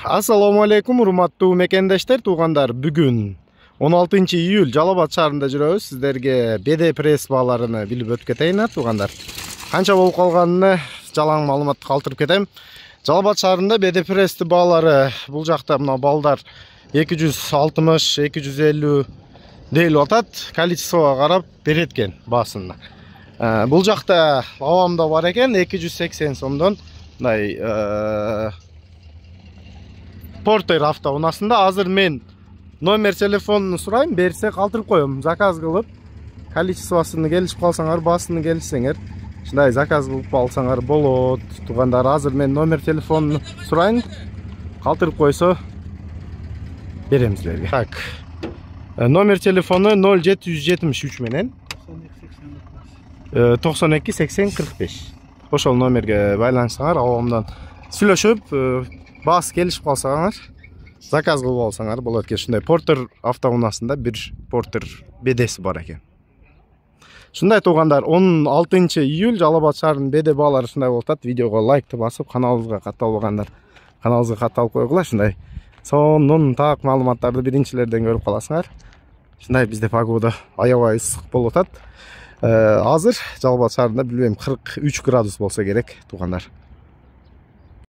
Assalamu alaikum, урматтуу мекендештер, туугандар. Бүгүн 16 июль Жалал Абад шаарында жүрөбүз. Сиздерге БД пресс бааларын билип өтүп кетейин, туугандар. Канча болуп калганын жалаң маалымат калтырып кетем. Жалал Абад шаарында БД пресс баалары бул жакта мына балдар 260, 250 дейлип атат. Количествого карап берет экен баасын. Бул жакта авамда бар экен 280 сомдон мындай Портер автоунаасында. Азыр мен номер телефонун сурайм, берсе калтырып коем. Заказ кылып, количествосын келишип калсаңар, баасын келишсеңер, ушундай заказ кылып алсаңар болот. Туугандар, азыр мен номер телефонун сурайм, калтырып койсо берем силерге. Так. Номер телефону 0773 менен 92 80 45. Ошол номерге байланышсаңар, авамдан сүйлөшүп, баас келишип калсаңар, заказ кылып алсаңар болот экен. Ушундай Портер автоунаасында бир Портер бедеси бар экен. Ушундай туугандар, 16 июль Жалал Абад шаарынын БД баалары ушундай болуп атат. Видеого лайкты басып, каналыбызга катталбагандар каналыбызга катталып койгула. Ушундай сонун так маалыматтарды биринчилерден көрүп каласыңар. Ушундай бизде погода аябай ысык болуп атат. Азыр Жалал Абад шаарында билбейм 43 градус болсо керек, туугандар.